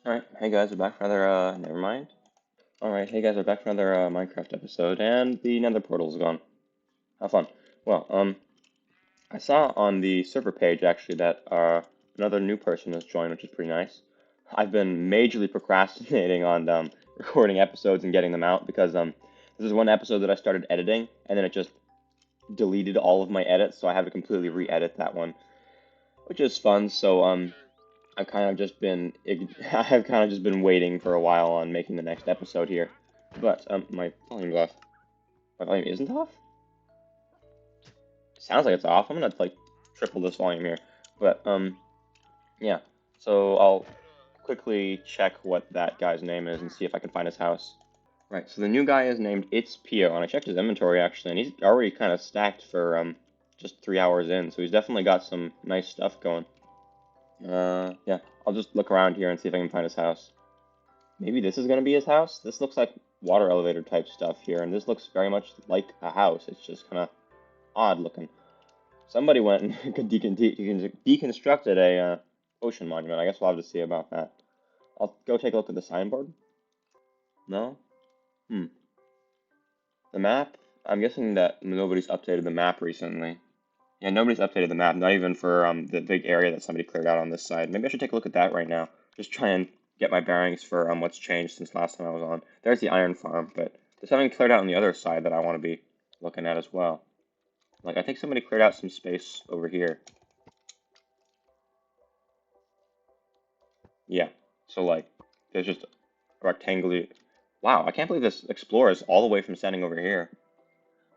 Alright, hey guys, we're back for another, never mind. Alright, hey guys, we're back for another, Minecraft episode, and the nether portal's gone. How fun. Well, I saw on the server page, actually, that, another new person has joined, which is pretty nice. I've been majorly procrastinating on, recording episodes and getting them out, because, this is one episode that I started editing, and then it just deleted all of my edits, so I have to completely re-edit that one, which is fun, so, I've kind of just been I've kind of just been waiting for a while on making the next episode here. But my volume's off. My volume isn't off? Sounds like it's off. I'm gonna like triple this volume here. But yeah. So I'll quickly check what that guy's name is and see if I can find his house. Right, so the new guy is named It's Pio, and I checked his inventory actually, and he's already kind of stacked for just 3 hours in, so he's definitely got some nice stuff going. Yeah, I'll just look around here and see if I can find his house. Maybe this is going to be his house? This looks like water elevator type stuff here, and this looks very much like a house. It's just kind of odd looking. Somebody went and deconstructed a ocean monument. I guess we'll have to see about that. I'll go take a look at the signboard. No? Hmm. The map? I'm guessing that nobody's updated the map recently. Yeah, nobody's updated the map, not even for the big area that somebody cleared out on this side. Maybe I should take a look at that right now. Just try and get my bearings for what's changed since last time I was on. There's the iron farm, but there's something cleared out on the other side that I want to be looking at as well. Like, I think somebody cleared out some space over here. Yeah, so like, there's just a rectangular... Wow, I can't believe this explores all the way from standing over here.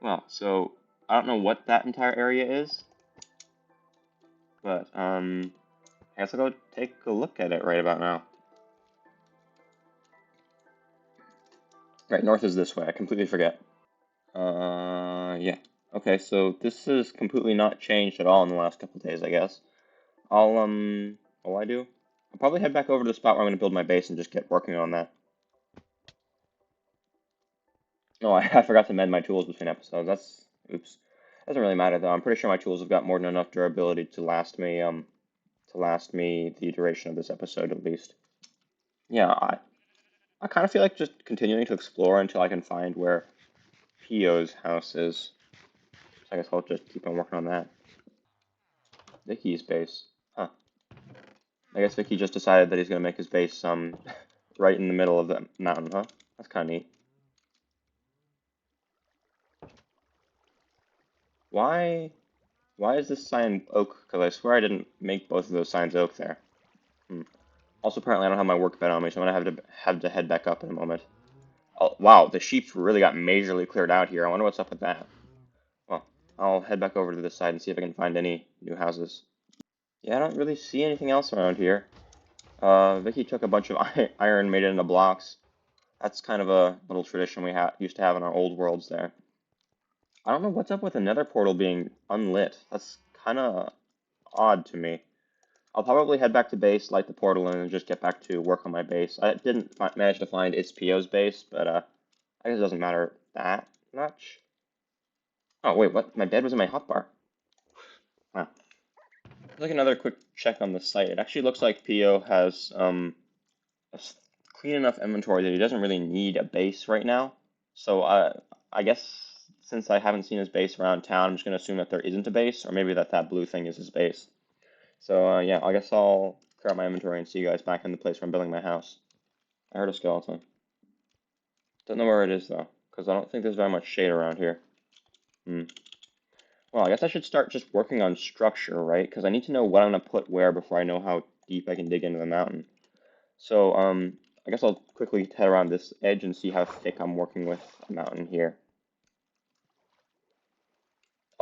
Wow, so I don't know what that entire area is, but I guess I'll go take a look at it right about now. Right, north is this way. I completely forget. Yeah. Okay, so this is completely not changed at all in the last couple days, I guess. What will I do? I'll probably head back over to the spot where I'm going to build my base and just get working on that. Oh, I forgot to mend my tools between episodes. Oops. Doesn't really matter though. I'm pretty sure my tools have got more than enough durability to last me the duration of this episode at least. Yeah, I kind of feel like just continuing to explore until I can find where Pio's house is. So I guess I'll just keep on working on that. Vicky's base. Huh. I guess Vicky just decided that he's gonna make his base right in the middle of the mountain, huh? That's kinda neat. Why why is this sign oak? Because I swear I didn't make both of those signs oak there. Hmm. Also apparently I don't have my work bed on me, so I'm gonna have to head back up in a moment. Oh wow, the sheep really got majorly cleared out here. I wonder what's up with that. Well, I'll head back over to this side and see if I can find any new houses. Yeah, I don't really see anything else around here. Vicky took a bunch of iron, made it into blocks. That's kind of a little tradition we used to have in our old worlds there. I don't know what's up with the nether portal being unlit. That's kind of odd to me. I'll probably head back to base, light the portal, and just get back to work on my base. I didn't manage to find Ispio's base, but I guess it doesn't matter that much. Oh, wait, what? My bed was in my hotbar. Wow. Like another quick check on the site. It actually looks like Pio has a clean enough inventory that he doesn't really need a base right now. So I guess since I haven't seen his base around town, I'm just gonna assume that there isn't a base, or maybe that blue thing is his base. So yeah, I guess I'll clear out my inventory and see you guys back in the place where I'm building my house. I heard a skeleton. Don't know where it is though, because I don't think there's very much shade around here. Hmm. Well, I guess I should start just working on structure, right? Because I need to know what I'm gonna put where before I know how deep I can dig into the mountain. So, I guess I'll quickly head around this edge and see how thick I'm working with a mountain here.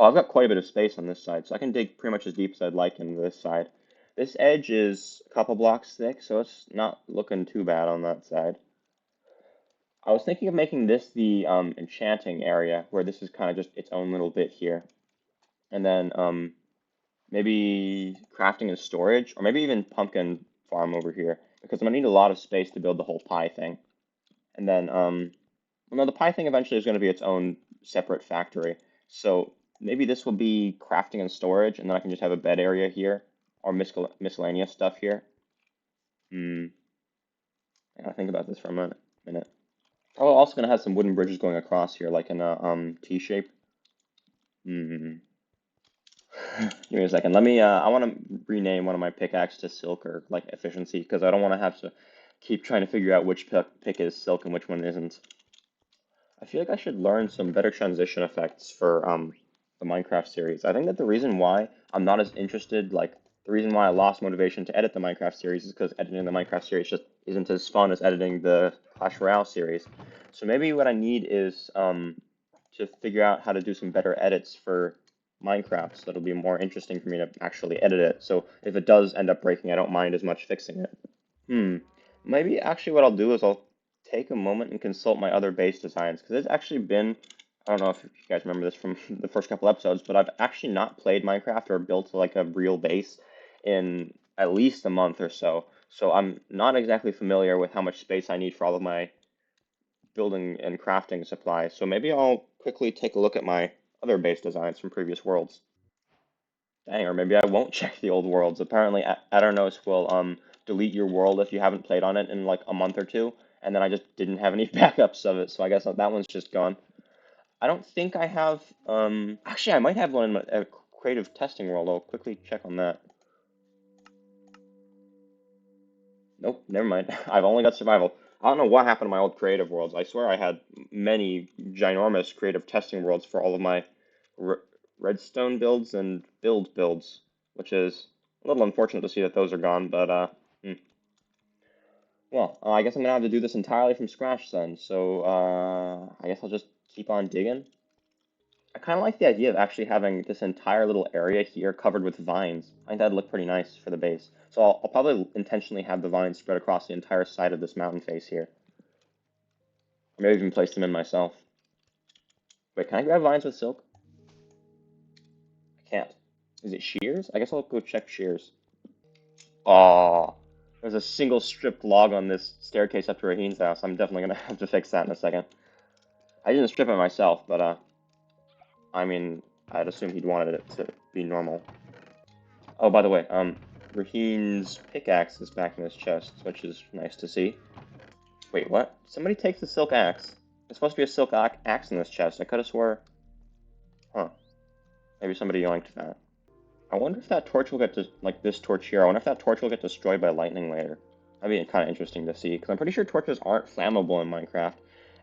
Oh, I've got quite a bit of space on this side, so I can dig pretty much as deep as I'd like into this side. This edge is a couple blocks thick, so it's not looking too bad on that side. I was thinking of making this the enchanting area, where this is kind of just its own little bit here. And then maybe crafting and storage, or maybe even pumpkin farm over here, because I'm gonna need a lot of space to build the whole pie thing. And then, well, no, the pie thing eventually is going to be its own separate factory. So maybe this will be crafting and storage, and then I can just have a bed area here, or miscellaneous stuff here. Hmm. I gotta think about this for a minute. Oh, also gonna have some wooden bridges going across here, like in a T shape. Hmm. Give me a second. Let me. I want to rename one of my pickaxe to silk or like efficiency because I don't want to have to keep trying to figure out which pick is silk and which one isn't. I feel like I should learn some better transition effects for the Minecraft series. I think that the reason why I'm not as interested, like the reason why I lost motivation to edit the Minecraft series is because editing the Minecraft series just isn't as fun as editing the Clash Royale series. So maybe what I need is to figure out how to do some better edits for Minecraft so that'll be more interesting for me to actually edit it. So if it does end up breaking, I don't mind as much fixing it. Hmm. Maybe actually what I'll do is I'll take a moment and consult my other base designs because it's actually been, I don't know if you guys remember this from the first couple episodes, but I've actually not played Minecraft or built like a real base in at least a month or so. So I'm not exactly familiar with how much space I need for all of my building and crafting supplies. So maybe I'll quickly take a look at my other base designs from previous worlds. Dang, or maybe I won't check the old worlds. Apparently, Aternos will delete your world if you haven't played on it in like a month or two, and then I just didn't have any backups of it, so I guess that one's just gone. I don't think I have. Actually, I might have one in a creative testing world. I'll quickly check on that. Nope, never mind. I've only got survival. I don't know what happened to my old creative worlds. I swear I had many ginormous creative testing worlds for all of my r redstone builds and builds, which is a little unfortunate to see that those are gone, but hmm. Well, I guess I'm gonna have to do this entirely from scratch then. So I guess I'll just keep on digging. I kind of like the idea of actually having this entire little area here covered with vines. I think that'd look pretty nice for the base. So I'll probably intentionally have the vines spread across the entire side of this mountain face here. Or maybe even place them in myself. Wait, can I grab vines with silk? I can't. Is it shears? I guess I'll go check shears. Aw, there's a single stripped log on this staircase up to Raheem's house. I'm definitely gonna have to fix that in a second. I didn't strip it myself, but I mean, I'd assume he'd wanted it to be normal. Oh, by the way, Raheem's pickaxe is back in his chest, which is nice to see. Wait, what? Somebody takes the silk axe. There's supposed to be a silk axe in this chest. I could have swore. Huh. Maybe somebody yoinked that. I wonder if that torch will get like this torch here. I wonder if that torch will get destroyed by lightning later. That'd be kind of interesting to see, because I'm pretty sure torches aren't flammable in Minecraft,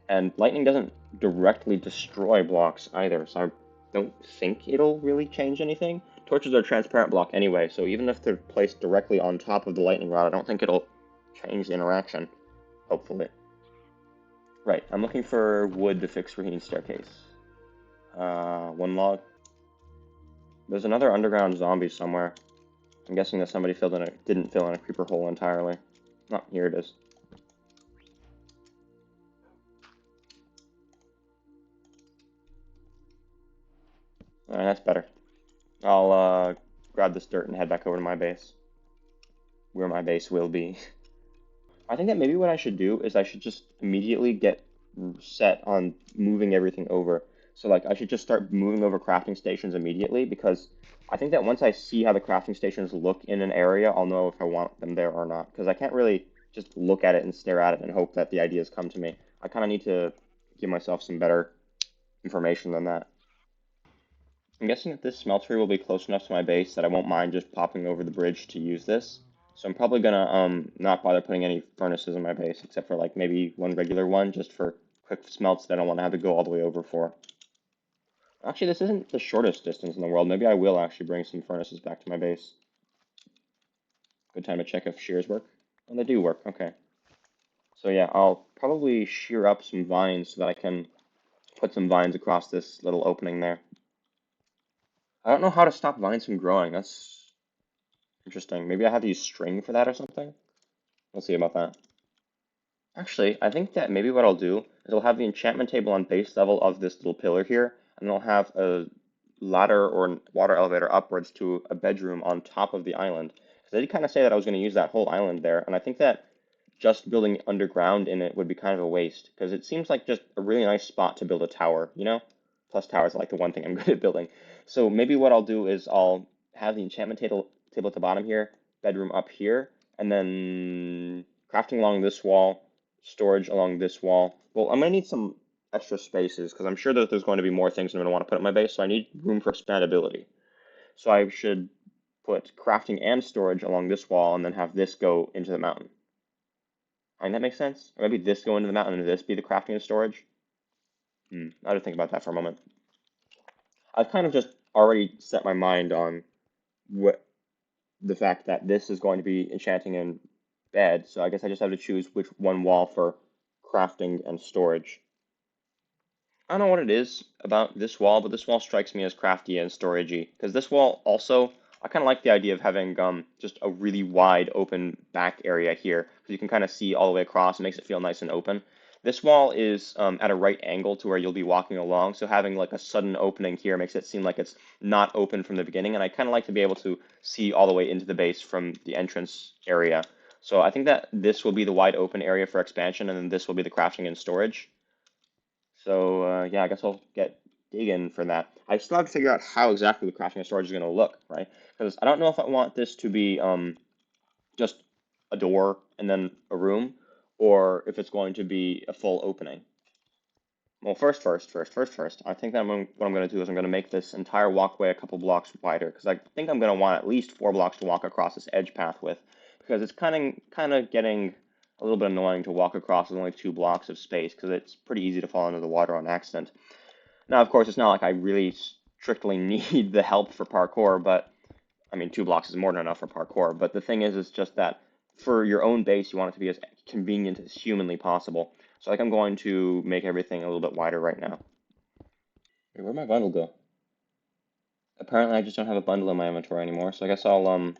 and lightning doesn't directly destroy blocks either, so I don't think it'll really change anything. Torches are a transparent block anyway, so even if they're placed directly on top of the lightning rod, I don't think it'll change the interaction, hopefully. Right, I'm looking for wood to fix Raheem's staircase. One log. There's another underground zombie somewhere. I'm guessing that somebody didn't fill in a creeper hole entirely. Oh, here it is. Alright, that's better. I'll grab this dirt and head back over to my base, where my base will be. I think that maybe what I should do is I should just immediately get set on moving everything over. So like I should just start moving over crafting stations immediately because I think that once I see how the crafting stations look in an area, I'll know if I want them there or not. Because I can't really just look at it and stare at it and hope that the ideas come to me. I kind of need to give myself some better information than that. I'm guessing that this smeltery will be close enough to my base that I won't mind just popping over the bridge to use this. So I'm probably gonna not bother putting any furnaces in my base except for like maybe one regular one just for quick smelts that I don't want to have to go all the way over for. Actually, this isn't the shortest distance in the world. Maybe I will actually bring some furnaces back to my base. Good time to check if shears work. Oh, they do work. Okay. So yeah, I'll probably shear up some vines so that I can put some vines across this little opening there. I don't know how to stop vines from growing. That's interesting. Maybe I have to use string for that or something? We'll see about that. Actually, I think that maybe what I'll do is I'll have the enchantment table on base level of this little pillar here, and I'll have a ladder or water elevator upwards to a bedroom on top of the island. Because I did kind of say that I was going to use that whole island there, and I think that just building underground in it would be kind of a waste, because it seems like just a really nice spot to build a tower, you know? Plus towers are like the one thing I'm good at building. So maybe what I'll do is I'll have the enchantment table at the bottom here, bedroom up here, and then crafting along this wall, storage along this wall. Well, I'm gonna need some extra spaces because I'm sure that there's going to be more things I'm gonna want to put in my base, so I need room for expandability. So I should put crafting and storage along this wall and then have this go into the mountain. I think that makes sense. Or maybe this go into the mountain and this be the crafting and storage. I had to think about that for a moment. I've kind of just already set my mind on what the fact that this is going to be enchanting and bed, so I guess I just have to choose which one wall for crafting and storage. I don't know what it is about this wall, but this wall strikes me as crafty and storagey. Because this wall also, I kind of like the idea of having just a really wide open back area here, because you can kind of see all the way across. It makes it feel nice and open. This wall is at a right angle to where you'll be walking along, so having like a sudden opening here makes it seem like it's not open from the beginning, and I kind of like to be able to see all the way into the base from the entrance area. So I think that this will be the wide open area for expansion, and then this will be the crafting and storage. So yeah, I guess I'll get digging for that. I still have to figure out how exactly the crafting and storage is going to look, right? Because I don't know if I want this to be just a door and then a room, or if it's going to be a full opening. Well, first. I think that what I'm going to do is I'm going to make this entire walkway a couple blocks wider, because I think I'm going to want at least 4 blocks to walk across this edge path with, because it's kind of getting a little bit annoying to walk across with only 2 blocks of space, because it's pretty easy to fall into the water on accident. Now, of course, it's not like I really strictly need the help for parkour, but I mean, 2 blocks is more than enough for parkour. But the thing is just that for your own base, you want it to be as convenient as humanly possible. So like I'm going to make everything a little bit wider right now. Wait, where'd my bundle go? Apparently I just don't have a bundle in my inventory anymore, so I guess I'll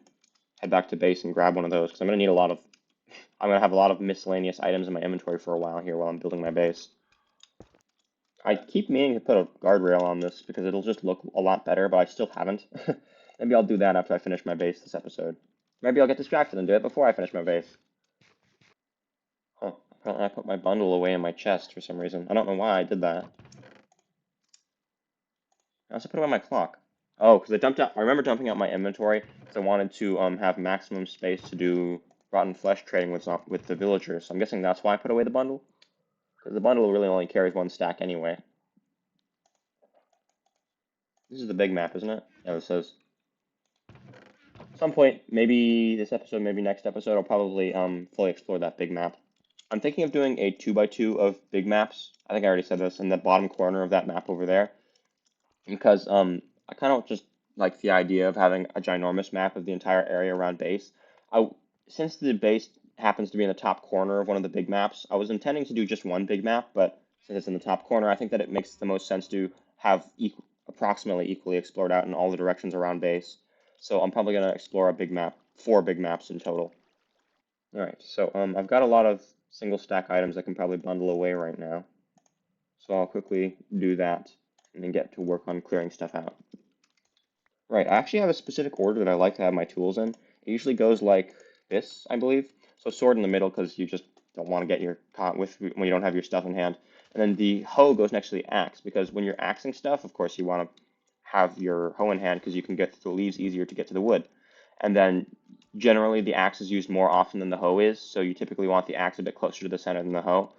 head back to base and grab one of those, because I'm gonna have a lot of miscellaneous items in my inventory for a while here while I'm building my base. I keep meaning to put a guardrail on this because it'll just look a lot better, but I still haven't. Maybe I'll do that after I finish my base this episode. Maybe I'll get distracted and do it before I finish my base. Huh. Apparently I put my bundle away in my chest for some reason. I don't know why I did that. I also put it on my clock. Oh, because I remember dumping out my inventory because I wanted to have maximum space to do rotten flesh trading with the villagers. So I'm guessing that's why I put away the bundle. Because the bundle really only carries 1 stack anyway. This is the big map, isn't it? Yeah, this says. At some point, maybe this episode, maybe next episode, I'll probably fully explore that big map. I'm thinking of doing a 2x2 of big maps. I think I already said this in the bottom corner of that map over there, because I kind of just like the idea of having a ginormous map of the entire area around base. I Since the base happens to be in the top corner of one of the big maps, I was intending to do just one big map, but since it's in the top corner, I think that it makes the most sense to have approximately equally explored out in all the directions around base. So I'm probably gonna explore a big map, 4 big maps in total. All right, so I've got a lot of single stack items I can probably bundle away right now. So I'll quickly do that and then get to work on clearing stuff out. Right, I actually have a specific order that I like to have my tools in. It usually goes like this, I believe. So sword in the middle because you just don't want to get your caught with when you don't have your stuff in hand. And then the hoe goes next to the axe because when you're axing stuff, of course you want to have your hoe in hand because you can get to the leaves easier to get to the wood. And then generally the axe is used more often than the hoe is, so you typically want the axe a bit closer to the center than the hoe.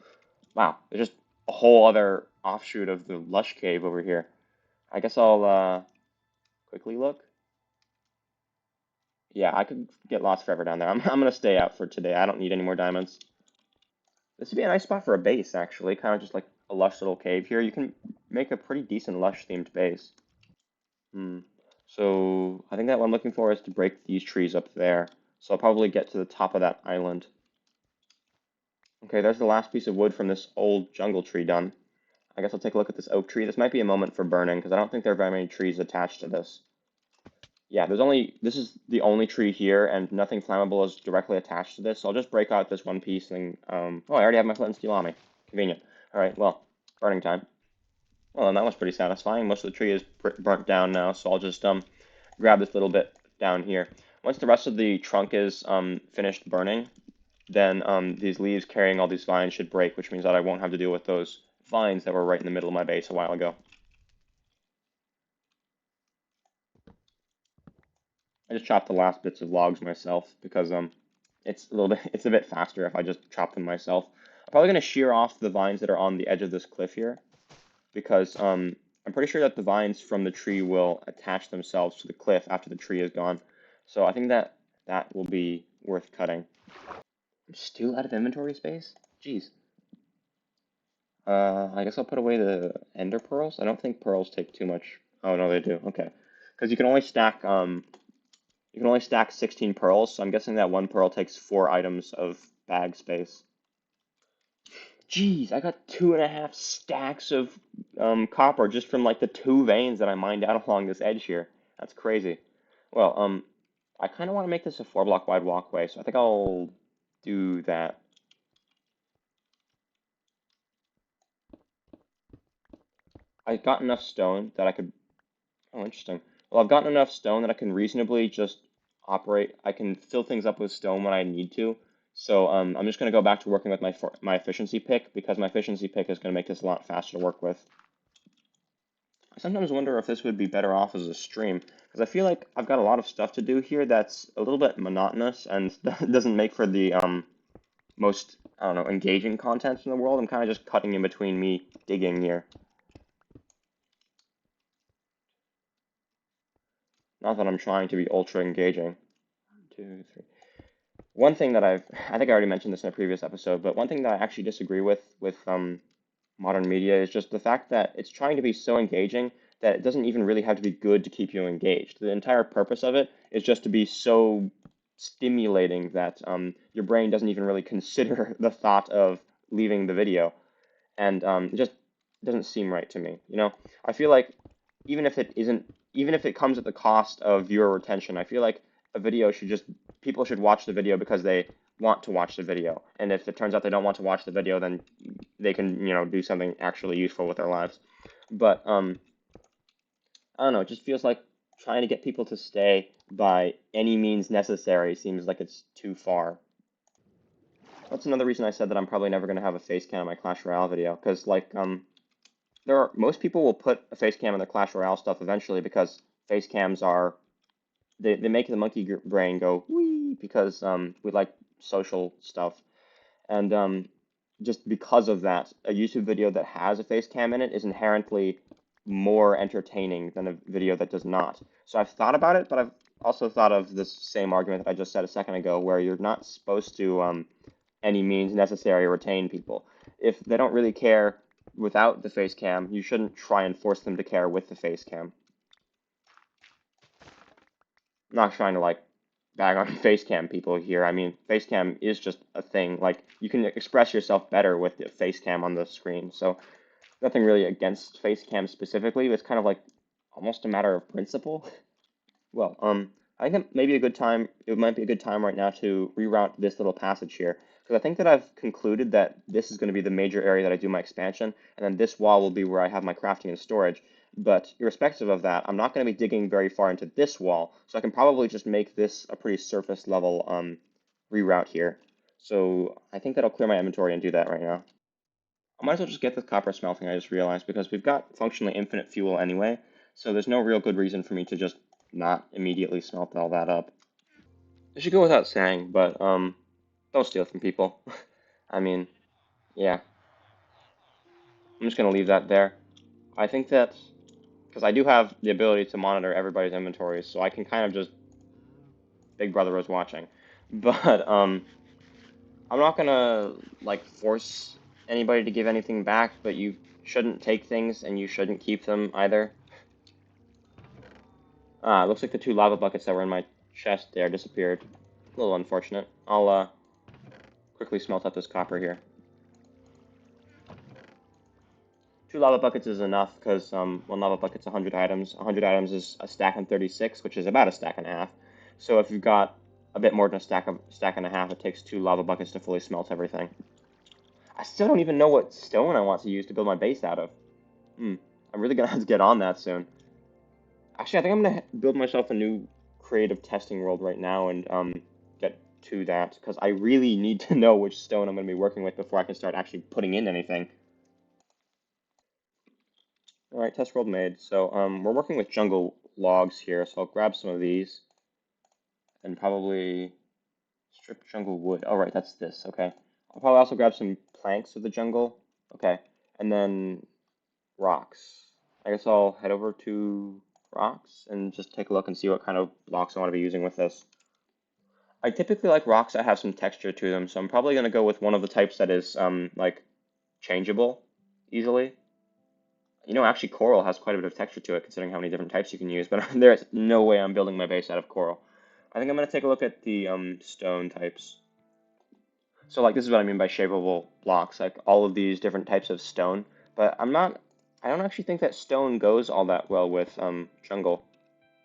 Wow, there's just a whole other offshoot of the lush cave over here. I guess I'll quickly look. Yeah, I could get lost forever down there. I'm gonna stay out for today. I don't need any more diamonds. This would be a nice spot for a base, actually. Kind of just like a lush little cave here. You can make a pretty decent lush themed base. Hmm. So I think that what I'm looking for is to break these trees up there. So I'll probably get to the top of that island. Okay, there's the last piece of wood from this old jungle tree done. I guess I'll take a look at this oak tree. This might be a moment for burning because I don't think there are very many trees attached to this. Yeah, this is the only tree here, and nothing flammable is directly attached to this, so I'll just break out this one piece and, oh, I already have my flint and steel on me. Convenient. Alright, well, burning time. Well, and that was pretty satisfying. Most of the tree is burnt down now, so I'll just, grab this little bit down here. Once the rest of the trunk is, finished burning, then, these leaves carrying all these vines should break, which means that I won't have to deal with those vines that were right in the middle of my base a while ago. I just chopped the last bits of logs myself because it's a bit faster if I just chop them myself. I'm probably gonna shear off the vines that are on the edge of this cliff here because I'm pretty sure that the vines from the tree will attach themselves to the cliff after the tree is gone. So I think that that will be worth cutting. I'm still out of inventory space? Jeez. I guess I'll put away the ender pearls. I don't think pearls take too much. Oh no, they do. Okay. Because you can only stack 16 pearls, so I'm guessing that one pearl takes 4 items of bag space. Jeez, I got 2.5 stacks of copper just from like the 2 veins that I mined out along this edge here. That's crazy. Well, I kind of want to make this a 4 block wide walkway, so I think I'll do that. I got enough stone that I could. Oh, interesting. Well, I've gotten enough stone that I can reasonably just operate. I can fill things up with stone when I need to. So I'm just going to go back to working with my efficiency pick because my efficiency pick is going to make this a lot faster to work with. I sometimes wonder if this would be better off as a stream because I feel like I've got a lot of stuff to do here that's a little bit monotonous and doesn't make for the most, I don't know, engaging content in the world. I'm kind of just cutting in between me digging here. Not that I'm trying to be ultra engaging. 1, 2, 3. One thing that I think I already mentioned this in a previous episode, but one thing that I actually disagree with modern media is just the fact that it's trying to be so engaging that it doesn't even really have to be good to keep you engaged. The entire purpose of it is just to be so stimulating that your brain doesn't even really consider the thought of leaving the video, and it just doesn't seem right to me. You know, I feel like even if it isn't, even if it comes at the cost of viewer retention, I feel like a video should just people should watch the video because they want to watch the video, and if it turns out they don't want to watch the video, then they can do something actually useful with their lives. But I don't know. It just feels like trying to get people to stay by any means necessary seems like it's too far. That's another reason I said that I'm probably never going to have a face cam in my Clash Royale video, because like most people will put a face cam in their Clash Royale stuff eventually because face cams are they make the monkey brain go wee because we like social stuff, and just because of that, a YouTube video that has a face cam in it is inherently more entertaining than a video that does not. So I've thought about it, but I've also thought of this same argument that I just said a second ago, where you're not supposed to any means necessary retain people. If they don't really care without the face cam, you shouldn't try and force them to care with the face cam. I'm not trying to like bag on face cam people here. I mean, face cam is just a thing. Like you can express yourself better with the face cam on the screen. So nothing really against face cam specifically. It's kind of like almost a matter of principle. Well, I think it may be a good time. It might be a good time right now to reroute this little passage here, because I think that I've concluded that this is going to be the major area that I do my expansion, and then this wall will be where I have my crafting and storage. But irrespective of that, I'm not going to be digging very far into this wall, so I can probably just make this a pretty surface level reroute here. So I think that'll clear my inventory and do that right now. I might as well just get this copper smelting, I just realized, because we've got functionally infinite fuel anyway, so there's no real good reason for me to just not immediately smelt all that up. It should go without saying, but don't steal from people. I mean, yeah, I'm just gonna leave that there. I think that because I do have the ability to monitor everybody's inventories, so I can kind of just Big Brother was watching. But I'm not gonna like force anybody to give anything back, but you shouldn't take things and you shouldn't keep them either. It looks like the 2 lava buckets that were in my chest there disappeared. A little unfortunate. I'll quickly smelt up this copper here. 2 lava buckets is enough because 1 lava bucket's 100 items. 100 items is a stack and 36, which is about a stack and a half. So if you've got a bit more than a stack and a half, it takes 2 lava buckets to fully smelt everything. I still don't even know what stone I want to use to build my base out of. I'm really gonna have to get on that soon. Actually, I think I'm gonna build myself a new creative testing world right now and get to that because I really need to know which stone I'm gonna be working with before I can start actually putting in anything. All right, test world made. So we're working with jungle logs here, so I'll grab some of these and probably strip jungle wood. All right, that's this. Okay, I'll probably also grab some planks of the jungle. Okay, and then rocks. I guess I'll head over to rocks and just take a look and see what kind of blocks I want to be using with this. I typically like rocks that have some texture to them, so I'm probably going to go with one of the types that is like changeable easily. You know, actually coral has quite a bit of texture to it considering how many different types you can use, but there's no way I'm building my base out of coral. I think I'm going to take a look at the stone types. So like this is what I mean by shapeable blocks, like all of these different types of stone. But I don't actually think that stone goes all that well with jungle.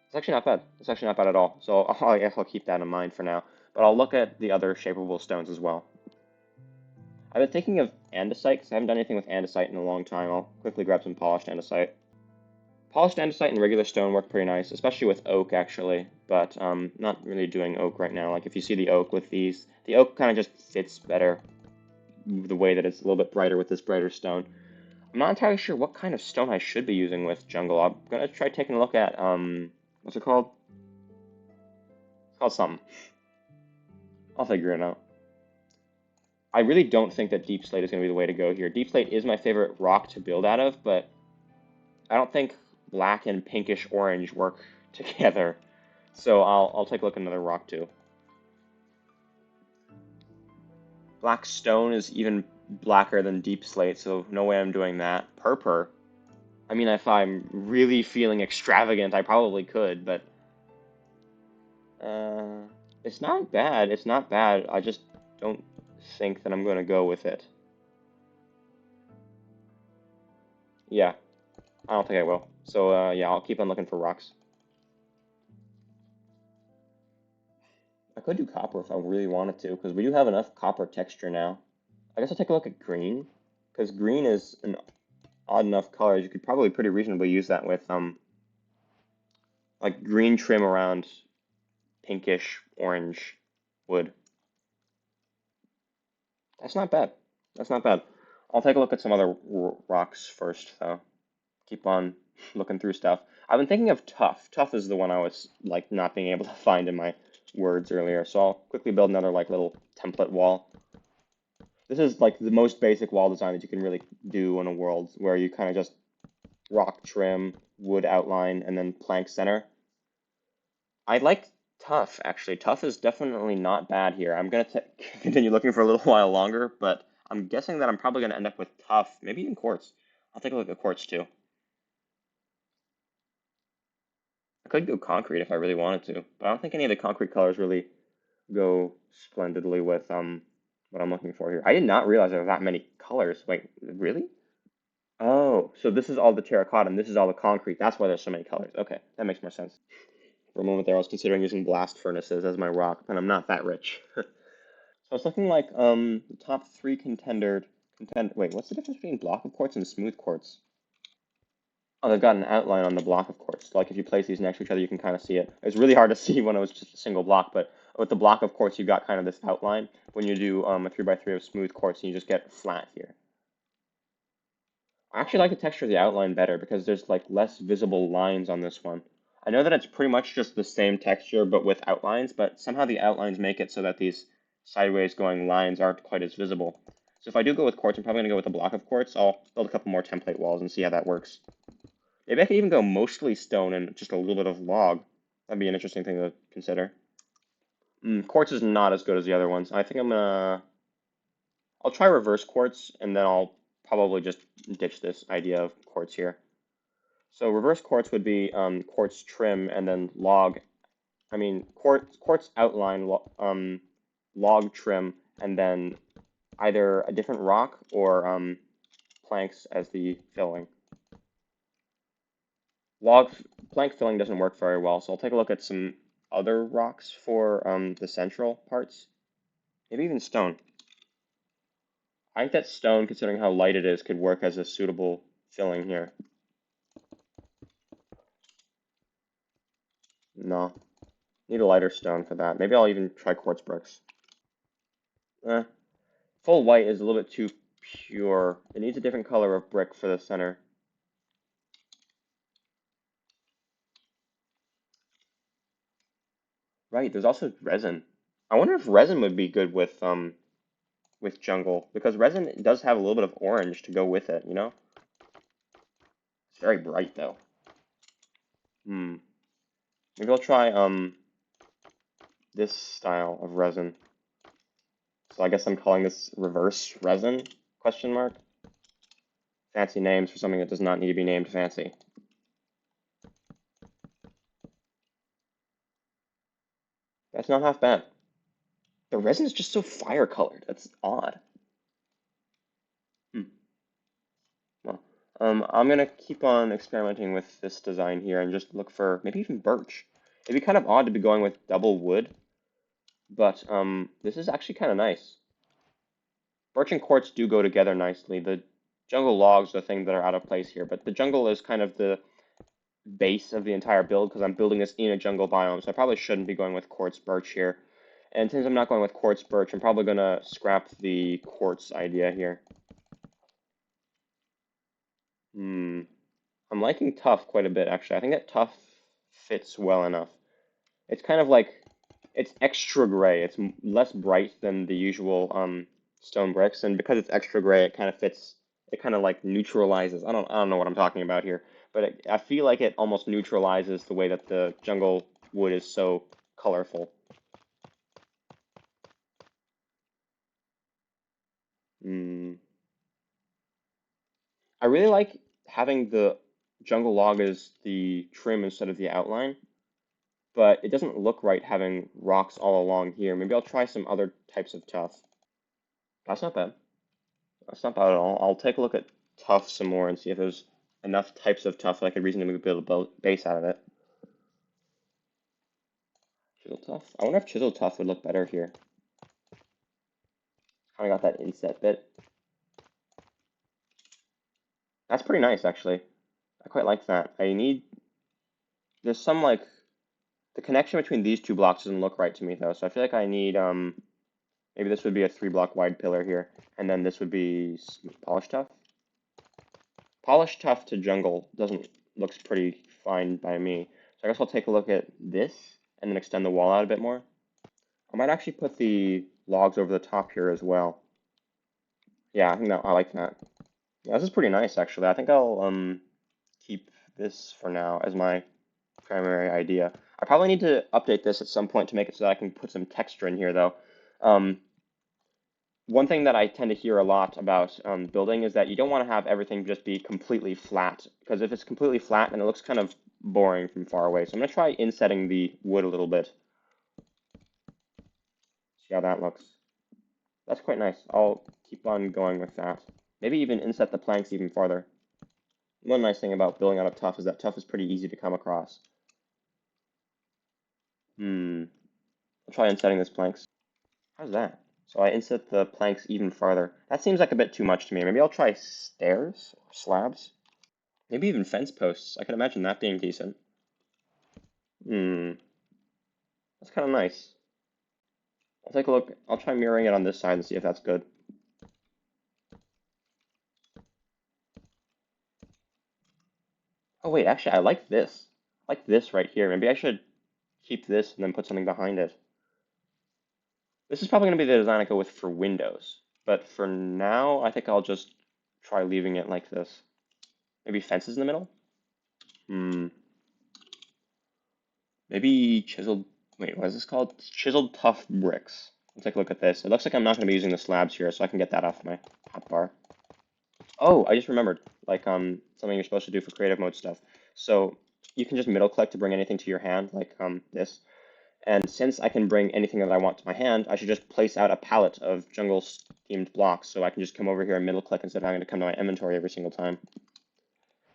It's actually not bad. It's actually not bad at all. So I guess I'll keep that in mind for now. But I'll look at the other shapeable stones as well. I've been thinking of andesite because I haven't done anything with andesite in a long time. I'll quickly grab some polished andesite. Polished andesite and regular stone work pretty nice, especially with oak actually, but not really doing oak right now. Like if you see the oak with these, the oak kind of just fits better the way that it's a little bit brighter with this brighter stone. I'm not entirely sure what kind of stone I should be using with jungle. I'm gonna try taking a look at what's it called? It's called something. I'll figure it out. I really don't think that deep slate is gonna be the way to go here. Deep slate is my favorite rock to build out of, but I don't think black and pinkish orange work together. So I'll take a look at another rock too. Black stone is even blacker than deep slate, so no way I'm doing that. Purpur. I mean, if I'm really feeling extravagant, I probably could, but uh, it's not bad. It's not bad. I just don't think that I'm going to go with it. Yeah, I don't think I will. So yeah, I'll keep on looking for rocks. I could do copper if I really wanted to, because we do have enough copper texture now. I guess I'll take a look at green, because green is an odd enough color. You could probably pretty reasonably use that with like green trim around pinkish orange wood. That's not bad. That's not bad. I'll take a look at some other rocks first, though. Keep on looking through stuff. I've been thinking of tuff. Tuff is the one I was like not being able to find in my words earlier. So I'll quickly build another like little template wall. This is like the most basic wall design that you can really do in a world where you kind of just rock trim, wood outline, and then plank center. I like tuff actually. Tuff is definitely not bad here. I'm gonna continue looking for a little while longer, but I'm guessing that I'm probably gonna end up with tuff, maybe even quartz. I'll take a look at quartz too. I could go concrete if I really wanted to, but I don't think any of the concrete colors really go splendidly with what I'm looking for here. I did not realize there were that many colors. Wait, really? Oh, so this is all the terracotta and this is all the concrete. That's why there's so many colors. Okay, that makes more sense. For a moment there, I was considering using blast furnaces as my rock, but I'm not that rich. So it's looking like the top three Wait, what's the difference between block of quartz and smooth quartz? Oh, they've got an outline on the block of quartz. Like if you place these next to each other, you can kind of see it. It's really hard to see when it was just a single block, but with the block of quartz, you've got kind of this outline. When you do a 3x3 of smooth quartz, you just get flat here. I actually like the texture of the outline better because there's like less visible lines on this one. I know that it's pretty much just the same texture but with outlines, but somehow the outlines make it so that these sideways going lines aren't quite as visible. So if I do go with quartz, I'm probably going to go with a block of quartz. I'll build a couple more template walls and see how that works. Maybe I could even go mostly stone and just a little bit of log. That'd be an interesting thing to consider. Quartz is not as good as the other ones. I think I'll try reverse quartz and then I'll probably just ditch this idea of quartz here. So reverse quartz would be quartz trim and then quartz outline, log trim, and then either a different rock or planks as the filling. Log plank filling doesn't work very well, so I'll take a look at some other rocks for the central parts. Maybe even stone. I think that stone, considering how light it is, could work as a suitable filling here. No, need a lighter stone for that. Maybe I'll even try quartz bricks. Full white is a little bit too pure. It needs a different color of brick for the center. Right, there's also resin. I wonder if resin would be good with with jungle because resin does have a little bit of orange to go with it, you know? It's very bright though. Hmm. Maybe I'll try this style of resin. So I guess I'm calling this reverse resin, question mark. Fancy names for something that does not need to be named fancy. That's not half bad. The resin is just so fire colored. That's odd. Hmm. Well, I'm gonna keep on experimenting with this design here and just look for maybe even birch. It'd be kind of odd to be going with double wood, but this is actually kind of nice. Birch and quartz do go together nicely. The jungle logs are the thing that are out of place here, but the jungle is kind of the base of the entire build because I'm building this in a jungle biome, so I probably shouldn't be going with quartz birch here. And since I'm not going with quartz birch, I'm probably gonna scrap the quartz idea here. Hmm. I'm liking tough quite a bit, actually. I think that tough fits well enough. It's kind of like it's extra gray. It's less bright than the usual stone bricks, and because it's extra gray, it kind of fits. It kind of like neutralizes. I don't know what I'm talking about here, but I feel like it almost neutralizes the way that the jungle wood is so colorful. Mm. I really like having the jungle log as the trim instead of the outline, but it doesn't look right having rocks all along here. Maybe I'll try some other types of tuff. That's not bad. That's not bad at all. I'll take a look at tuff some more and see if there's enough types of tuff that I could reasonably build a base out of it. Chisel tuff? I wonder if chisel tuff would look better here. Kind of got that inset bit. That's pretty nice, actually. I quite like that. There's some, like, the connection between these two blocks doesn't look right to me, though, so I feel like I need, maybe this would be a 3-block wide pillar here, and then this would be polished tuff. Polished tuff to jungle looks pretty fine by me. So I guess I'll take a look at this and then extend the wall out a bit more. I might actually put the logs over the top here as well. Yeah, I think that I like that. Yeah, this is pretty nice actually. I think I'll keep this for now as my primary idea. I probably need to update this at some point to make it so that I can put some texture in here though. Um, One thing that I tend to hear a lot about building is that you don't want to have everything just be completely flat, because if it's completely flat, then it looks kind of boring from far away. So I'm going to try insetting the wood a little bit. See how that looks. That's quite nice. I'll keep on going with that. Maybe even inset the planks even farther. One nice thing about building out of tuff is that tuff is pretty easy to come across. I'll try insetting this planks. How's that? So I inset the planks even farther. That seems like a bit too much to me. Maybe I'll try stairs or slabs. Maybe even fence posts. I can imagine that being decent. Hmm, that's kind of nice. I'll take a look. I'll try mirroring it on this side and see if that's good. Oh wait, actually, I like this. I like this right here. Maybe I should keep this and then put something behind it. This is probably going to be the design I go with for windows. But for now, I think I'll just try leaving it like this. Maybe fences in the middle? Hmm. Maybe chiseled. Wait, what is this called? Chiseled tough bricks. Let's take a look at this. It looks like I'm not going to be using the slabs here, so I can get that off my hotbar. Oh, I just remembered, like something you're supposed to do for creative mode stuff. So you can just middle click to bring anything to your hand, like this. And since I can bring anything that I want to my hand, I should just place out a palette of jungle themed blocks, so I can just come over here and middle click instead of having to come to my inventory every single time.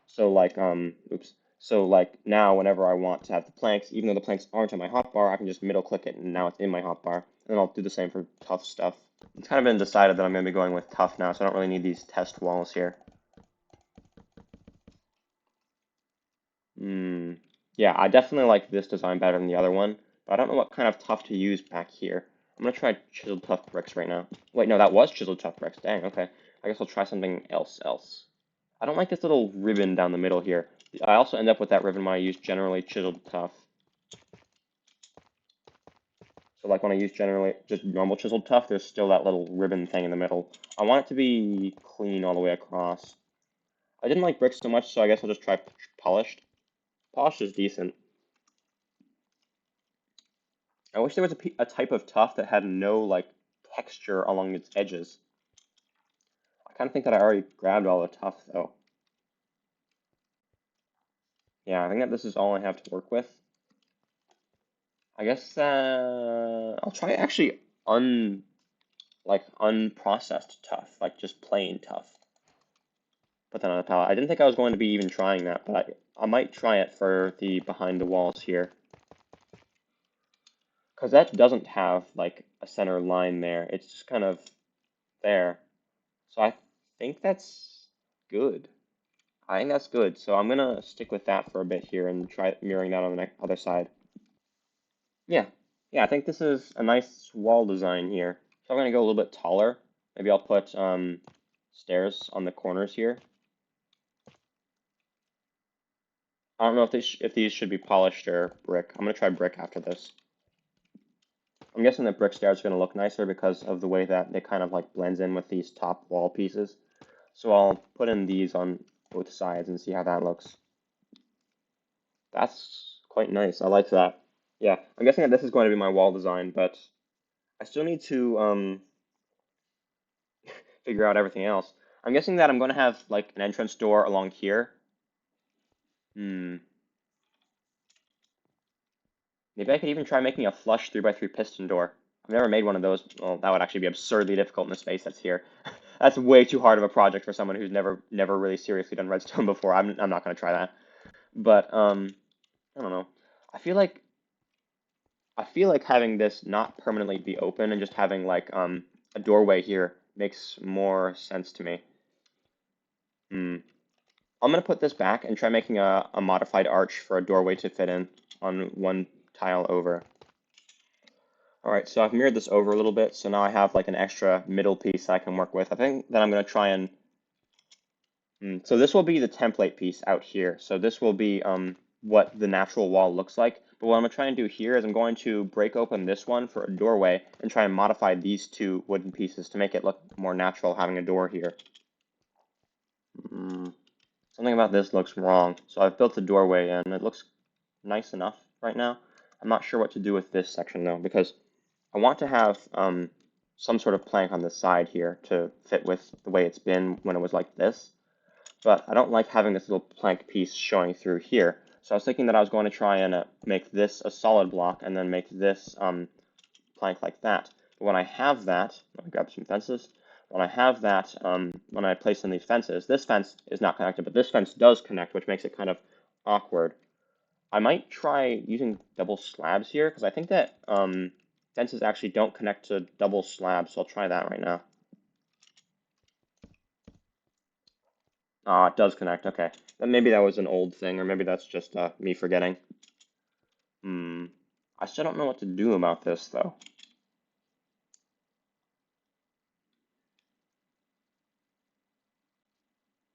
So like oops. So like now whenever I want to have the planks, even though the planks aren't on my hotbar, I can just middle click it and now it's in my hotbar. And then I'll do the same for tough stuff. It's kind of been decided that I'm going to be going with tough now, so I don't really need these test walls here. Yeah, I definitely like this design better than the other one, but I don't know what kind of tough to use back here. I'm gonna try chiseled tough bricks right now. Wait, no, that was chiseled tough bricks. Dang, okay. I guess I'll try something else. I don't like this little ribbon down the middle here. I also end up with that ribbon when I use generally chiseled tough. So like when I use generally just normal chiseled tuff, there's still that little ribbon thing in the middle. I want it to be clean all the way across. I didn't like bricks so much, so I guess I'll just try polished. Polished is decent. I wish there was a type of tuff that had no like texture along its edges. I kind of think that I already grabbed all the tuff though. Yeah, I think that this is all I have to work with. I guess I'll try actually unprocessed tuff, like just plain tuff. Put that on a palette. I didn't think I was going to be even trying that, but I might try it for the behind the walls here. Because that doesn't have like a center line there. It's just kind of there. So I think that's good. I think that's good. So I'm gonna stick with that for a bit here and try mirroring that on the other side. Yeah. Yeah, I think this is a nice wall design here. So I'm gonna go a little bit taller. Maybe I'll put stairs on the corners here. I don't know if these should be polished or brick. I'm gonna try brick after this. I'm guessing that brick stairs are gonna look nicer because of the way that it kind of like blends in with these top wall pieces. So I'll put in these on both sides and see how that looks. That's quite nice. I like that. Yeah, I'm guessing that this is going to be my wall design, but I still need to figure out everything else. I'm guessing that I'm going to have like an entrance door along here. Hmm. Maybe I could even try making a flush 3x3 piston door. I've never made one of those. Well, that would actually be absurdly difficult in the space that's here. That's way too hard of a project for someone who's never really seriously done redstone before. I'm not going to try that. But I don't know. I feel like I feel like having this not permanently be open and just having like a doorway here makes more sense to me. Hmm. I'm gonna put this back and try making a modified arch for a doorway to fit in on one tile over. All right, so I've mirrored this over a little bit, so now I have like an extra middle piece that I can work with. I think that I'm gonna try and so this will be the template piece out here. So this will be what the natural wall looks like. But what I'm going to try and do here is I'm going to break open this one for a doorway and try and modify these two wooden pieces to make it look more natural having a door here. Something about this looks wrong. So I've built a doorway and it looks nice enough right now. I'm not sure what to do with this section though, because I want to have some sort of plank on the side here to fit with the way it's been when it was like this. But I don't like having this little plank piece showing through here. So I was thinking that I was going to try and make this a solid block and then make this plank like that. But when I have that, let me grab some fences. When I have that, when I place in these fences, this fence is not connected, but this fence does connect, which makes it kind of awkward. I might try using double slabs here, because I think that fences actually don't connect to double slabs, so I'll try that right now. Ah, it does connect. Okay. Then maybe that was an old thing, or maybe that's just me forgetting. I still don't know what to do about this, though.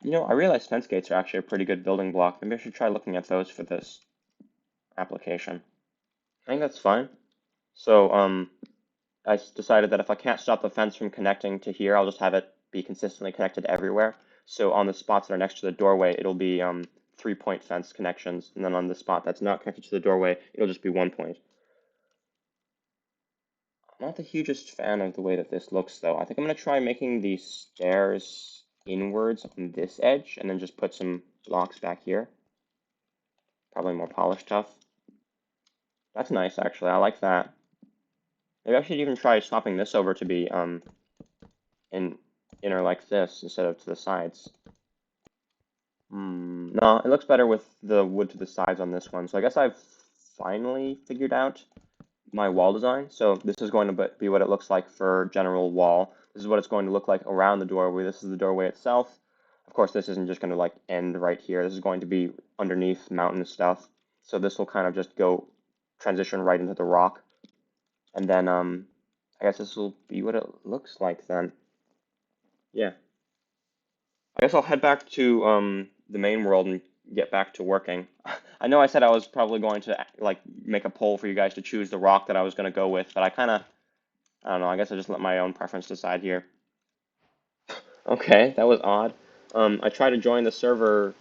You know, I realize fence gates are actually a pretty good building block. Maybe I should try looking at those for this application. I think that's fine. So, I decided that if I can't stop the fence from connecting to here, I'll just have it be consistently connected everywhere. So on the spots that are next to the doorway, it'll be 3-point fence connections, and then on the spot that's not connected to the doorway, it'll just be 1 point. I'm not the hugest fan of the way that this looks, though. I think I'm going to try making the stairs inwards on this edge, and then just put some blocks back here. Probably more polished stuff. That's nice, actually. I like that. Maybe I should even try swapping this over to be in inner like this instead of to the sides. No, it looks better with the wood to the sides on this one. So I guess I've finally figured out my wall design. So this is going to be what it looks like for general wall. This is what it's going to look like around the doorway. This is the doorway itself. Of course, this isn't just going to like end right here. This is going to be underneath mountain stuff. So this will kind of just go transition right into the rock. And then I guess this will be what it looks like then. Yeah. I guess I'll head back to the main world and get back to working. I know I said I was probably going to like make a poll for you guys to choose the rock that I was going to go with, but I don't know, I guess I just let my own preference decide here. Okay, that was odd. I tried to join the server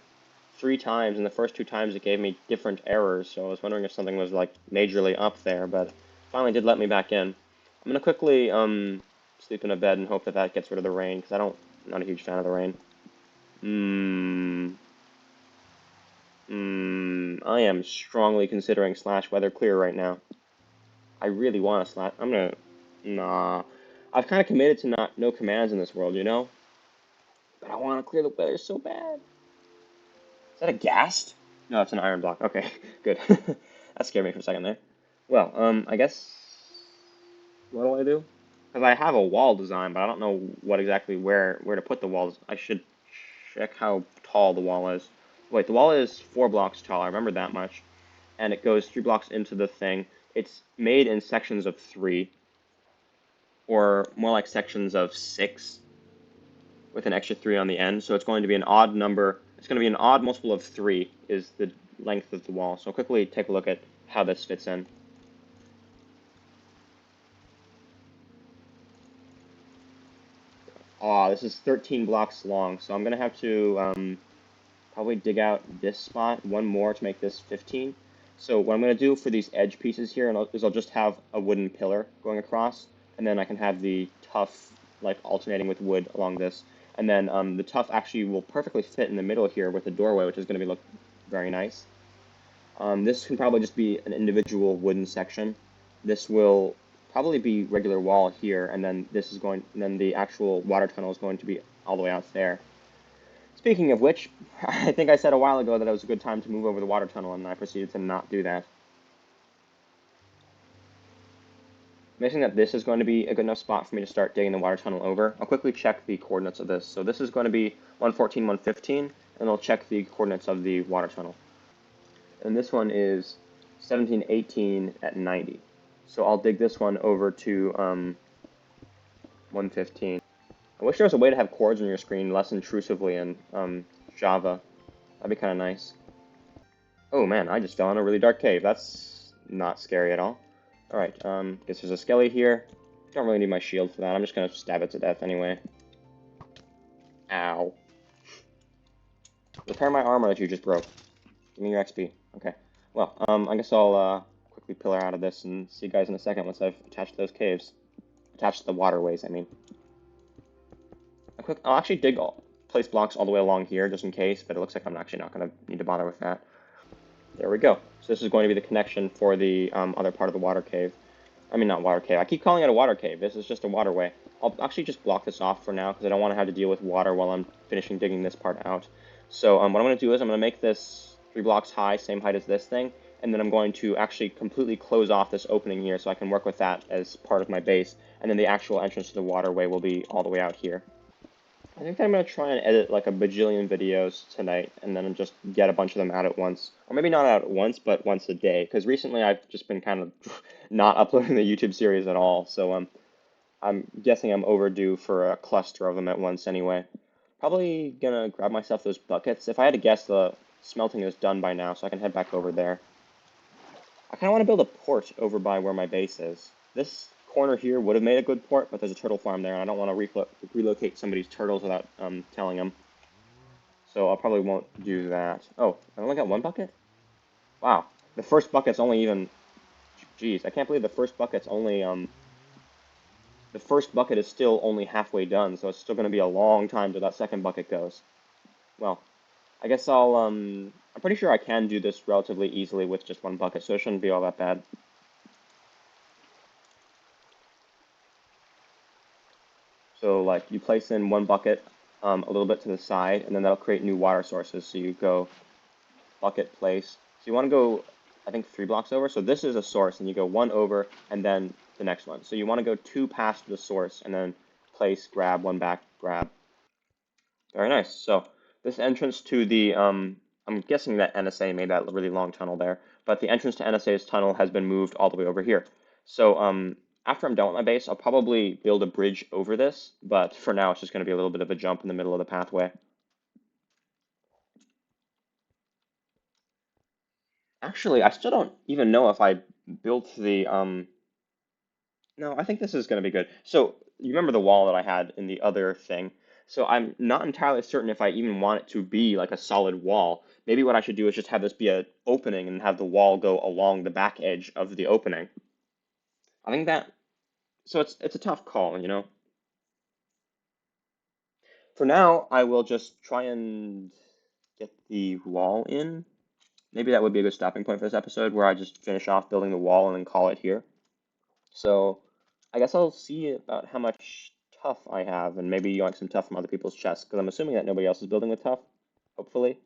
3 times, and the first 2 times it gave me different errors, so I was wondering if something was like majorly up there, but finally did let me back in. I'm gonna quickly sleep in a bed and hope that that gets rid of the rain, because I'm not a huge fan of the rain. I am strongly considering slash weather clear right now. I really want to slash. Nah. I've kind of committed to not no commands in this world, you know? But I want to clear the weather so bad. Is that a ghast? No, it's an iron block. Okay, good. That scared me for a second there. Well, I guess what do I do? Because I have a wall design, but I don't know what exactly where to put the walls. I should check how tall the wall is. Wait, the wall is 4 blocks tall. I remember that much, and it goes 3 blocks into the thing. It's made in sections of 3, or more like sections of 6, with an extra 3 on the end. So it's going to be an odd number. It's going to be an odd multiple of 3 is the length of the wall. So I'll quickly take a look at how this fits in. Aw, this is 13 blocks long, so I'm going to have to probably dig out this spot one more to make this 15. So what I'm going to do for these edge pieces here is I'll just have a wooden pillar going across, and then I can have the tuff like alternating with wood along this. And then the tuff actually will perfectly fit in the middle here with the doorway, which is going to look very nice. This can probably just be an individual wooden section. This will probably be regular wall here, and then and then the actual water tunnel is going to be all the way out there. Speaking of which, I think I said a while ago that it was a good time to move over the water tunnel, and I proceeded to not do that. I'm guessing that this is going to be a good enough spot for me to start digging the water tunnel over. I'll quickly check the coordinates of this. So this is going to be 114, 115, and I'll check the coordinates of the water tunnel. And this one is 17, 18 at 90. So I'll dig this one over to 115. I wish there was a way to have chords on your screen less intrusively in Java. That'd be kind of nice. Oh man, I just fell in a really dark cave. That's not scary at all. Alright, guess there's a skelly here. Don't really need my shield for that. I'm just gonna stab it to death anyway. Ow. Repair my armor that you just broke. Give me your XP. Okay. Well, I guess I'll quickly pillar out of this and see you guys in a second once I've attached those caves. Attached the waterways, I mean. I'll actually place blocks all the way along here just in case, but it looks like I'm actually not going to need to bother with that. There we go. So this is going to be the connection for the other part of the water cave. I mean, not water cave. I keep calling it a water cave. This is just a waterway. I'll actually just block this off for now because I don't want to have to deal with water while I'm finishing digging this part out. So what I'm going to do is I'm going to make this 3 blocks high, same height as this thing, and then I'm going to actually completely close off this opening here so I can work with that as part of my base, and then the actual entrance to the waterway will be all the way out here. I think I'm going to try and edit like a bajillion videos tonight and then just get a bunch of them out at once. Or maybe not out at once, but once a day. Because recently I've just been kind of not uploading the YouTube series at all. So I'm guessing I'm overdue for a cluster of them at once anyway. Probably going to grab myself those buckets. If I had to guess, the smelting is done by now, so I can head back over there. I kind of want to build a port over by where my base is. This corner here would have made a good port, but there's a turtle farm there, and I don't want to relocate somebody's turtles without telling them. So I probably won't do that. Oh, I only got 1 bucket? Wow. The first bucket's only even... Jeez, I can't believe the first bucket's only... The first bucket is still only halfway done, so it's still going to be a long time till that second bucket goes. Well, I guess I'm pretty sure I can do this relatively easily with just 1 bucket, so it shouldn't be all that bad. So like you place in 1 bucket a little bit to the side, and then that'll create new water sources. So you go bucket place. So you want to go, I think 3 blocks over. So this is a source, and you go 1 over, and then the next one. So you want to go 2 past the source, and then place, grab, 1 back, grab. Very nice. So this entrance to the, I'm guessing that NSA made that really long tunnel there, but the entrance to NSA's tunnel has been moved all the way over here. So after I'm done with my base, I'll probably build a bridge over this, but for now it's just going to be a little bit of a jump in the middle of the pathway. Actually, I still don't even know if I built the no, I think this is going to be good. So, you remember the wall that I had in the other thing? So, I'm not entirely certain if I even want it to be like a solid wall. Maybe what I should do is just have this be an opening and have the wall go along the back edge of the opening. I think that, so it's a tough call, you know. For now, I will just try and get the wall in. Maybe that would be a good stopping point for this episode, where I just finish off building the wall and then call it here. So I guess I'll see about how much tough I have, and maybe yoink some tough from other people's chests, because I'm assuming that nobody else is building with tough, hopefully.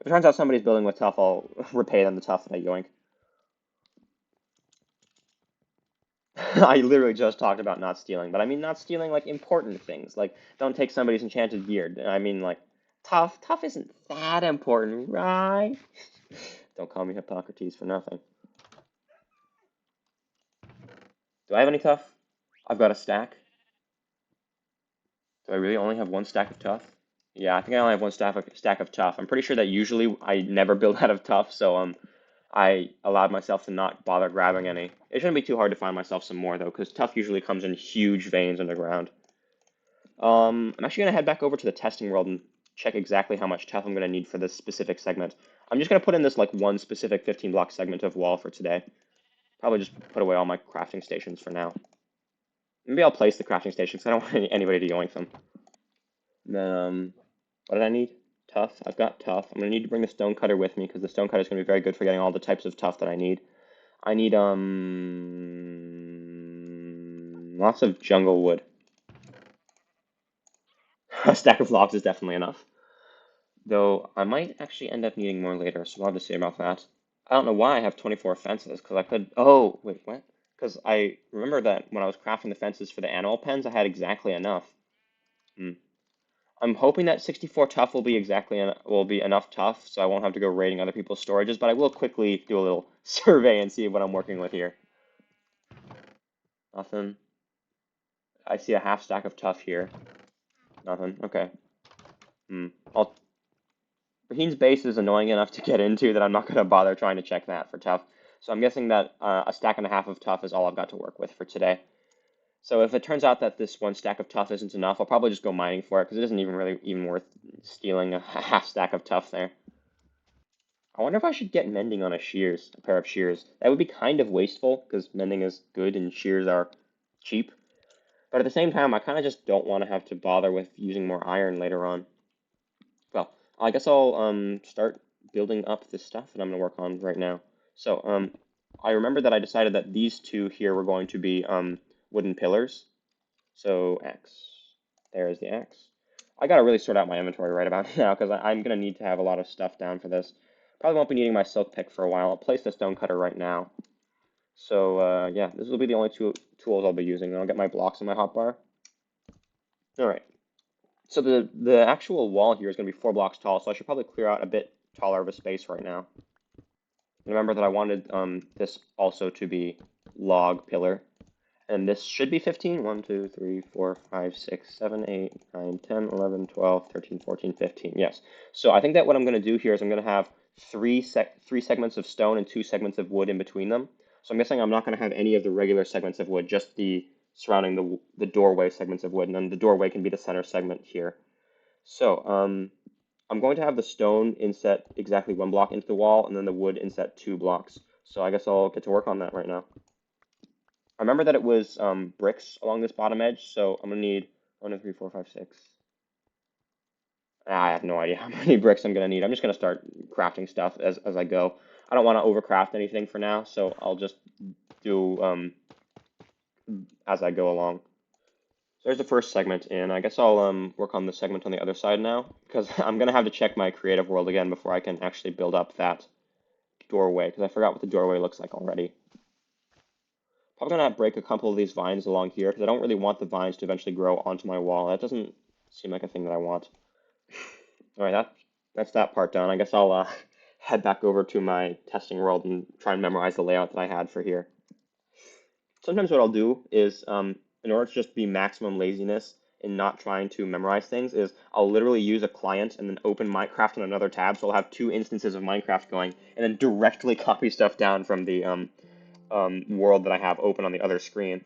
If it turns out somebody's building with tough, I'll repay them the tough that I yoink. I literally just talked about not stealing, but I mean not stealing like important things, like don't take somebody's enchanted gear. I mean like tough. Tough isn't that important, right? Don't call me Hippocrates for nothing. Do I have any tough? I've got a stack. Do I really only have one stack of tough? Yeah, I think I only have one stack of tough. I'm pretty sure that usually I never build out of tough, so I allowed myself to not bother grabbing any. It shouldn't be too hard to find myself some more though, because tough usually comes in huge veins underground. I'm actually gonna head back over to the testing world and check exactly how much tough I'm gonna need for this specific segment. I'm just gonna put in this like one specific 15 block segment of wall for today. Probably just put away all my crafting stations for now. Maybe I'll place the crafting stations. I don't want anybody to yoink them. What did I need? Tough. I've got tough. I'm gonna need to bring the stone cutter with me because the stone cutter is gonna be very good for getting all the types of tough that I need. I need lots of jungle wood. A stack of logs is definitely enough. Though I might actually end up needing more later, so we'll have to see about that. I don't know why I have 24 fences because I could. Oh wait, what? Because I remember that when I was crafting the fences for the animal pens, I had exactly enough. Hmm. I'm hoping that 64 tough will be will be enough tough, so I won't have to go raiding other people's storages. But I will quickly do a little survey and see what I'm working with here. Nothing. I see a half stack of tough here. Nothing. Okay. Hmm. Raheen's base is annoying enough to get into that I'm not going to bother trying to check that for tough. So I'm guessing that a stack and a half of tough is all I've got to work with for today. So if it turns out that this one stack of tough isn't enough, I'll probably just go mining for it because it isn't even really even worth stealing a half stack of tough there. I wonder if I should get mending on a pair of shears. That would be kind of wasteful because mending is good and shears are cheap. But at the same time, I kind of just don't want to have to bother with using more iron later on. Well, I guess I'll start building up the stuff that I'm going to work on right now. So I remember that I decided that these two here were going to be wooden pillars. So X. There's the X. I gotta really sort out my inventory right about now because I'm gonna need to have a lot of stuff down for this. Probably won't be needing my silk pick for a while. I'll place the stone cutter right now. So yeah, this will be the only two tools I'll be using. And I'll get my blocks in my hotbar. All right. So the actual wall here is gonna be 4 blocks tall, so I should probably clear out a bit taller of a space right now. Remember that I wanted this also to be log pillar. And this should be 15. 1, 2, 3, 4, 5, 6, 7, 8, 9, 10, 11, 12, 13, 14, 15. Yes. So I think that what I'm going to do here is I'm going to have three segments of stone and 2 segments of wood in between them. So I'm guessing I'm not going to have any of the regular segments of wood, just the surrounding the doorway segments of wood, and then the doorway can be the center segment here. So I'm going to have the stone inset exactly 1 block into the wall, and then the wood inset 2 blocks. So I guess I'll get to work on that right now. I remember that it was bricks along this bottom edge, so I'm gonna need 1, 2, 3, 4, 5, 6. I have no idea how many bricks I'm gonna need. I'm just gonna start crafting stuff as I go. I don't want to overcraft anything for now, so I'll just do as I go along. So there's the first segment, and I guess I'll work on the segment on the other side now, because I'm gonna have to check my creative world again before I can actually build up that doorway, because I forgot what the doorway looks like already. Probably gonna break a couple of these vines along here because I don't really want the vines to eventually grow onto my wall. That doesn't seem like a thing that I want. All right, that's that part done. I guess I'll head back over to my testing world and try and memorize the layout that I had for here. Sometimes what I'll do is, in order to just be maximum laziness, in not trying to memorize things is I'll literally use a client and then open Minecraft on another tab. So I'll have two instances of Minecraft going and then directly copy stuff down from the world that I have open on the other screen.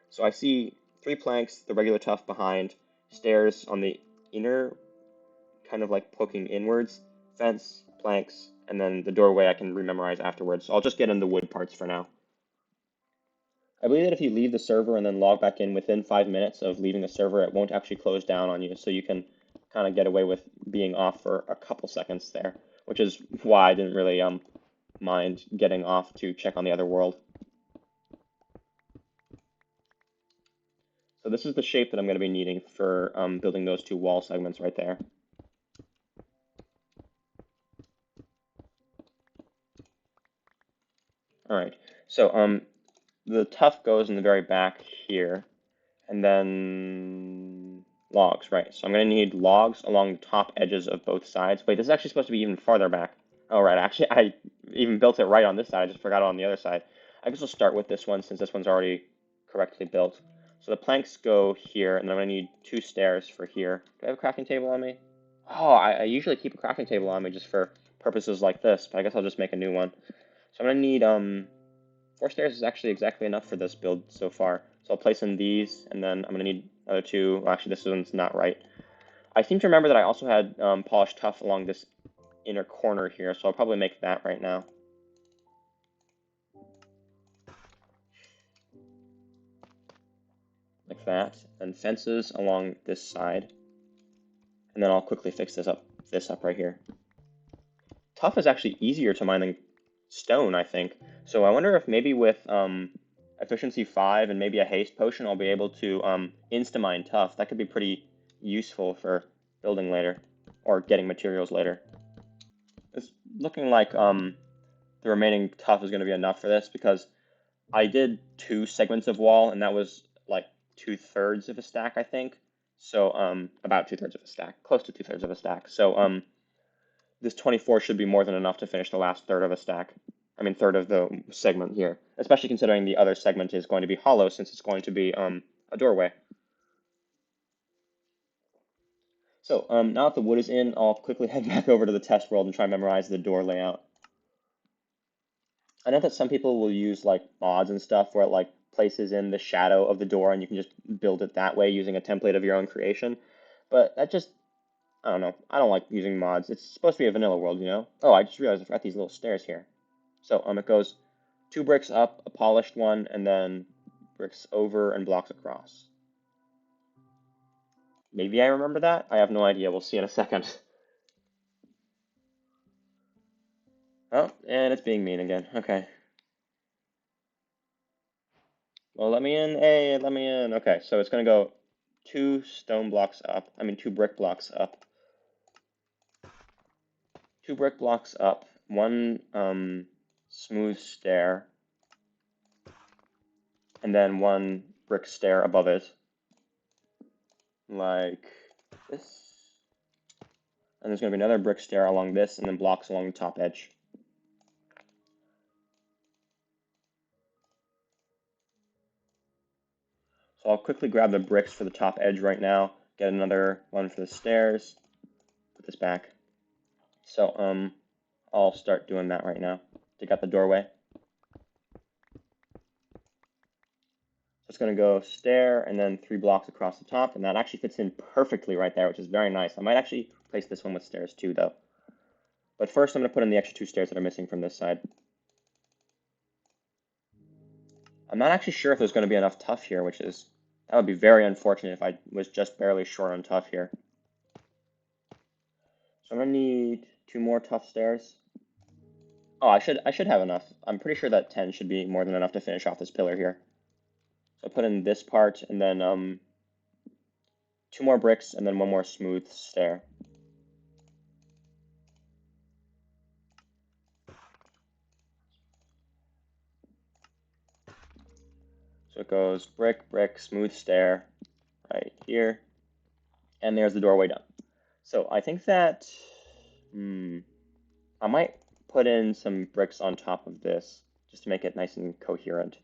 So I see 3 planks, the regular tuff behind, stairs on the inner, kind of like poking inwards, fence, planks, and then the doorway I can rememorize afterwards. So I'll just get in the wood parts for now. I believe that if you leave the server and then log back in within 5 minutes of leaving the server, it won't actually close down on you, so you can kind of get away with being off for a couple seconds there, which is why I didn't really mind getting off to check on the other world. So this is the shape that I'm going to be needing for building those 2 wall segments right there. All right, so the tuff goes in the very back here, and then logs, right? So I'm going to need logs along the top edges of both sides. Wait, this is actually supposed to be even farther back. Oh, right, actually, I even built it right on this side. I just forgot it on the other side. I guess we'll start with this one since this one's already correctly built. So the planks go here, and I'm going to need 2 stairs for here. Do I have a crafting table on me? Oh, I usually keep a crafting table on me just for purposes like this, but I guess I'll just make a new one. So I'm going to need 4 stairs is actually exactly enough for this build so far. So I'll place in these, and then I'm going to need another 2. Well, actually, this one's not right. I seem to remember that I also had polished tuff along this inner corner here, so I'll probably make that right now. Like that. And fences along this side. And then I'll quickly fix this up right here. Tuff is actually easier to mine than stone, I think. So I wonder if maybe with efficiency 5 and maybe a haste potion, I'll be able to insta-mine tuff. That could be pretty useful for building later, or getting materials later. It's looking like the remaining tuff is going to be enough for this, because I did 2 segments of wall, and that was like 2/3 of a stack, I think. So about 2/3 of a stack, close to 2/3 of a stack. So this 24 should be more than enough to finish the last third of a stack. I mean, third of the segment here, especially considering the other segment is going to be hollow since it's going to be a doorway. So now that the wood is in, I'll quickly head back over to the test world and try and memorize the door layout. I know that some people will use like mods and stuff where it like places in the shadow of the door and you can just build it that way using a template of your own creation. But that just, I don't know. I don't like using mods. It's supposed to be a vanilla world, you know? Oh, I just realized I forgot these little stairs here. So it goes 2 bricks up, a polished one, and then bricks over and blocks across. Maybe I remember that? I have no idea. We'll see in a second. Oh, and it's being mean again. Okay. Well, let me in. Hey, let me in. Okay, so it's going to go 2 stone blocks up. I mean, 2 brick blocks up. 2 brick blocks up. 1 smooth stair. And then 1 brick stair above it. Like this. And there's going to be another brick stair along this, and then blocks along the top edge. So I'll quickly grab the bricks for the top edge right now, get another one for the stairs, put this back. So I'll start doing that right now. Dig out the doorway. So it's going to go stair and then 3 blocks across the top, and that actually fits in perfectly right there, which is very nice. I might actually place this one with stairs too, though. But first I'm going to put in the extra 2 stairs that are missing from this side. I'm not actually sure if there's going to be enough tuff here, that would be very unfortunate if I was just barely short on tuff here. So I'm going to need 2 more tuff stairs. Oh, I should have enough. I'm pretty sure that 10 should be more than enough to finish off this pillar here. So I put in this part, and then 2 more bricks, and then 1 more smooth stair. So it goes brick, brick, smooth stair, right here, and there's the doorway done. So I think that, I might put in some bricks on top of this, just to make it nice and coherent.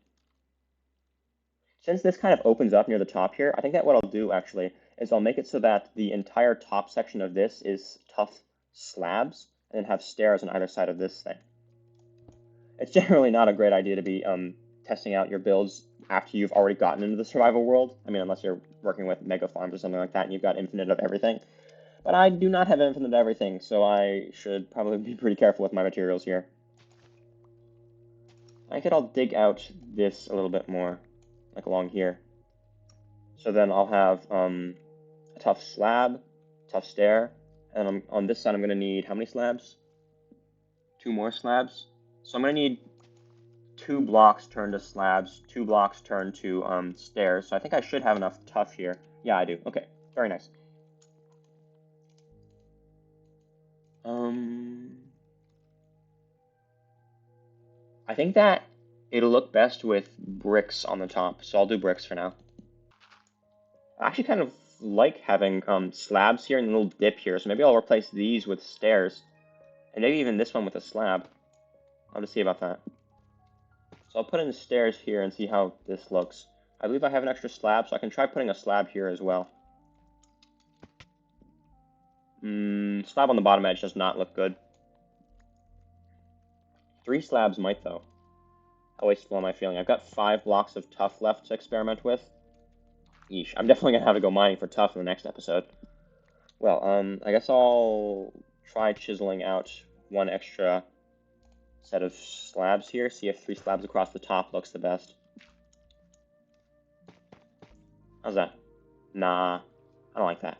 Since this kind of opens up near the top here, I think that what I'll do actually is I'll make it so that the entire top section of this is tough slabs and then have stairs on either side of this thing. It's generally not a great idea to be testing out your builds after you've already gotten into the survival world. I mean, unless you're working with mega farms or something like that and you've got infinite of everything. But I do not have infinite of everything, so I should probably be pretty careful with my materials here. I think I'll dig out this a little bit more, like along here. So then I'll have a tough slab, tough stair, and on this side I'm going to need how many slabs? 2 more slabs. So I'm going to need 2 blocks turned to slabs, 2 blocks turned to stairs. So I think I should have enough tough here. Yeah, I do. Okay, very nice. I think that it'll look best with bricks on the top, so I'll do bricks for now. I actually kind of like having slabs here and a little dip here, so maybe I'll replace these with stairs, and maybe even this one with a slab. I'll have to see about that. So I'll put in the stairs here and see how this looks. I believe I have an extra slab, so I can try putting a slab here as well. Slab on the bottom edge does not look good. 3 slabs might, though. How wasteful am I feeling? I've got 5 blocks of tough left to experiment with. Yeesh. I'm definitely going to have to go mining for tough in the next episode. Well, I guess I'll try chiseling out 1 extra set of slabs here. See if 3 slabs across the top looks the best. How's that? Nah, I don't like that.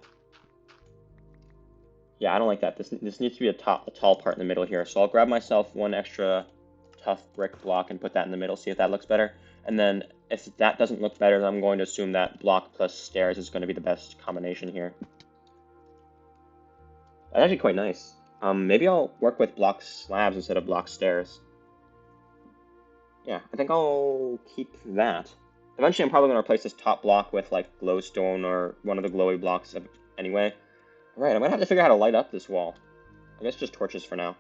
Yeah, I don't like that. This needs to be a tall part in the middle here. So I'll grab myself 1 extra tough brick block and put that in the middle, see if that looks better. And then if that doesn't look better, then I'm going to assume that block plus stairs is going to be the best combination here. That's actually quite nice. Maybe I'll work with block slabs instead of block stairs. Yeah, I think I'll keep that. Eventually, I'm probably going to replace this top block with, like, glowstone or one of the glowy blocks anyway. Alright, I'm going to have to figure out how to light up this wall. I guess just torches for now.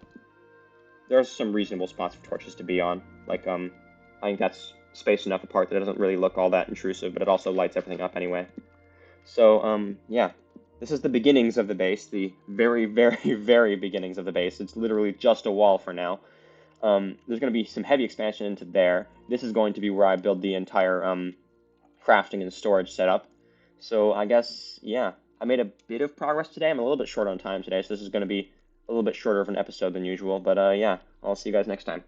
There's some reasonable spots for torches to be on. Like, I think that's spaced enough apart that it doesn't really look all that intrusive, but it also lights everything up anyway. So, yeah. This is the beginnings of the base, the very, very, very beginnings of the base. It's literally just a wall for now. There's going to be some heavy expansion into there. This is going to be where I build the entire crafting and storage setup. So I guess, yeah, I made a bit of progress today. I'm a little bit short on time today, so this is going to be a little bit shorter of an episode than usual. But yeah, I'll see you guys next time.